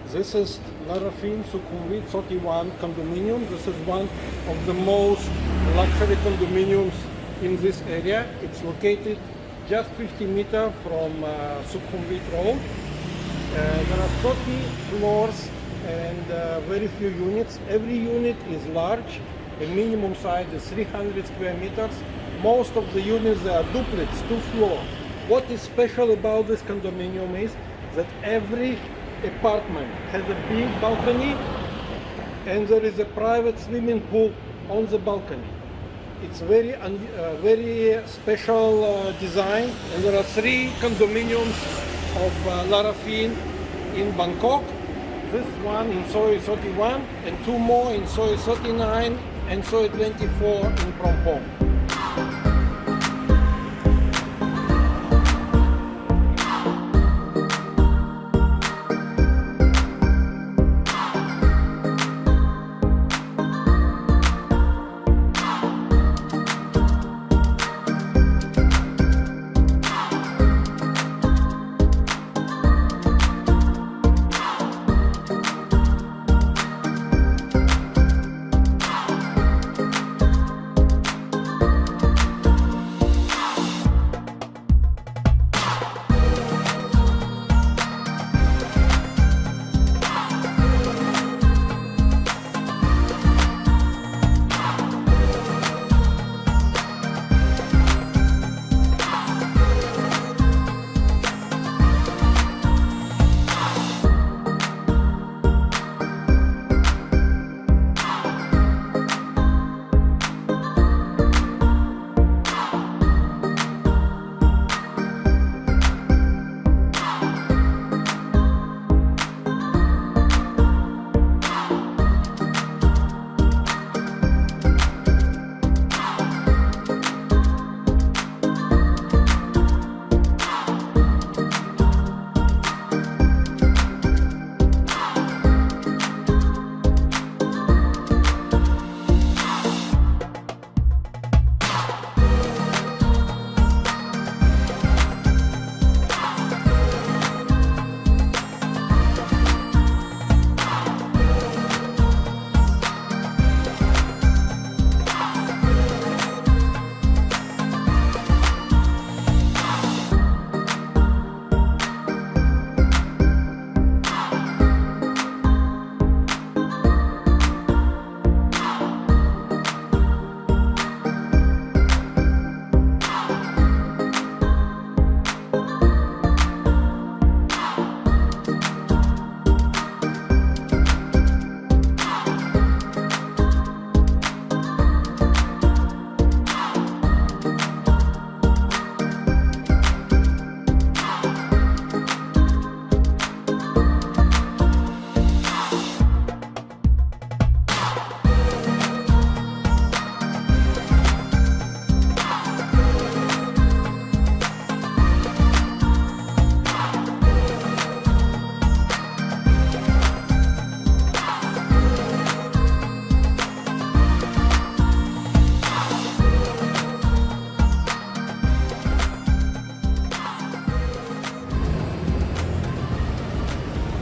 This is Raffine Sukhumvit 31 condominium. This is one of the most luxury condominiums in this area. It's located just 50 meters from Sukhumvit Road. There are 30 floors and very few units. Every unit is large. The minimum size is 300 square meters. Most of the units are duplex, 2 floors. What is special about this condominium is that every apartment has a big balcony and there is a private swimming pool on the balcony. It's very special design, and there are 3 condominiums of Raffine in Bangkok. This one in Soi 31 and 2 more in Soi 39 and Soi 24 in Phrom Phong.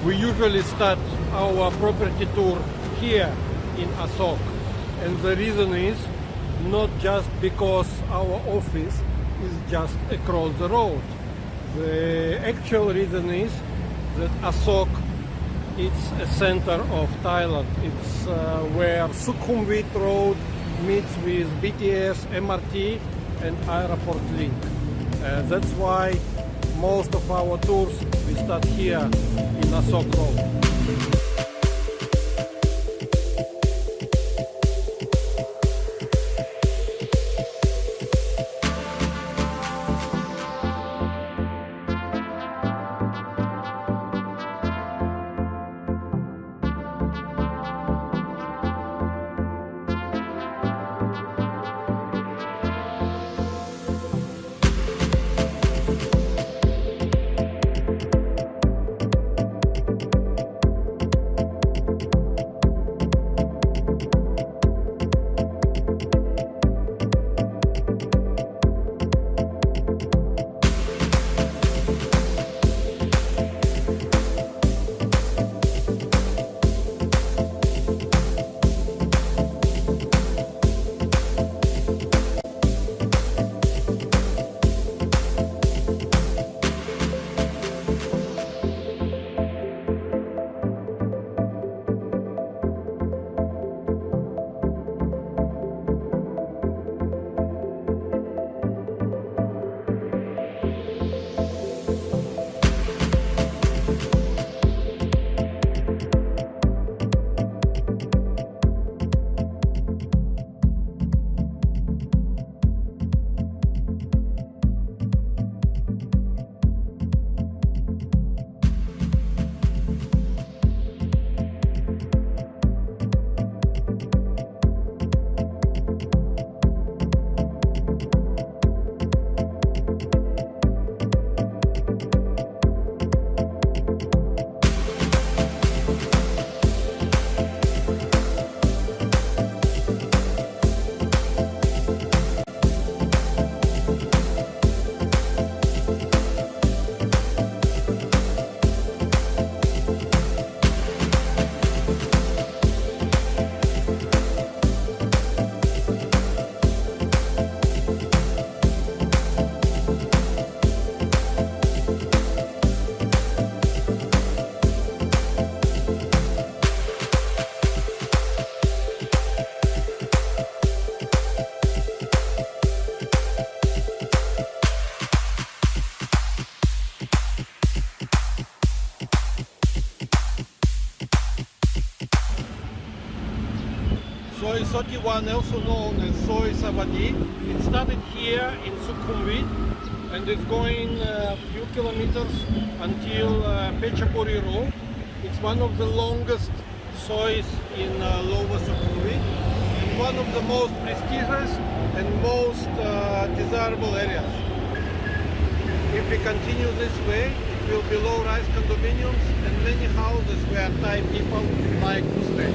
We usually start our property tour here in Asoke, and the reason is not just because our office is just across the road. The actual reason is that Asoke is a center of Thailand. It's where Sukhumvit Road meets with BTS, MRT and airport link. That's why most of our tours we start here in Asoke Road. Soi Sawatdi, also known as Soi Sawatdi. It started here in Sukhumvit and it's going a few kilometers until Pechapuri Road. It's one of the longest sois in Lower Sukhumvit and one of the most prestigious and most desirable areas. If we continue this way, it will be low-rise condominiums and many houses where Thai people like to stay.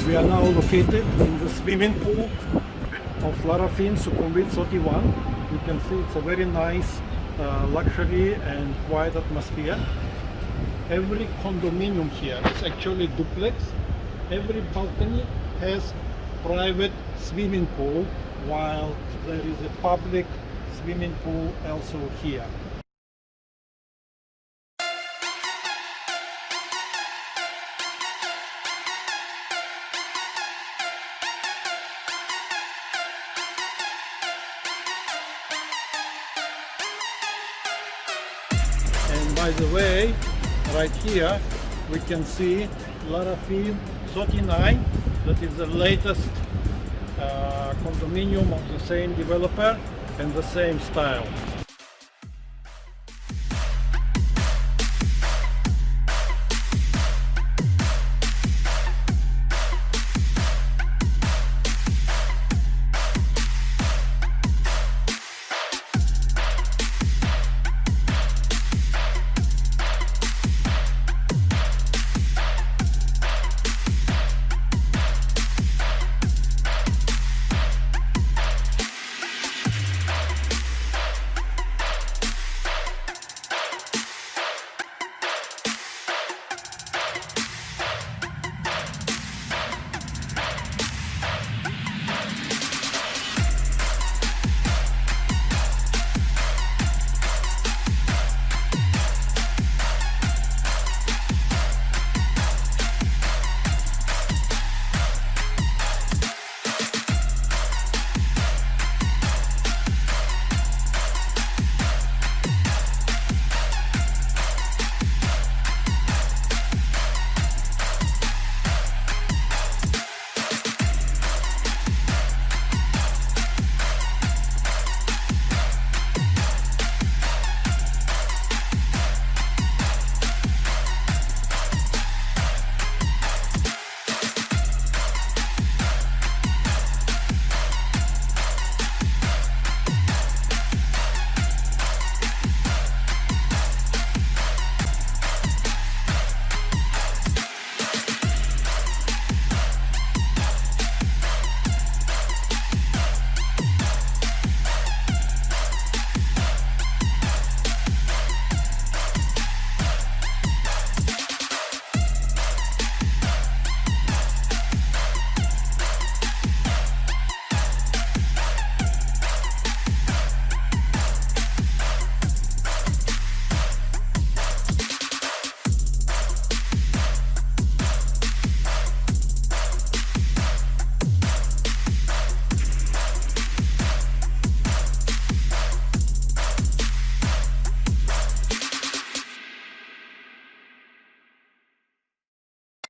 We are now located in the swimming pool of Raffine Sukhumvit Soi. You can see it's a very nice luxury and quiet atmosphere. Every condominium here is actually duplex. Every balcony has private swimming pool, while there is a public swimming pool also here. And by the way, right here we can see Raffine 39. That is the latest condominium of the same developer and the same style.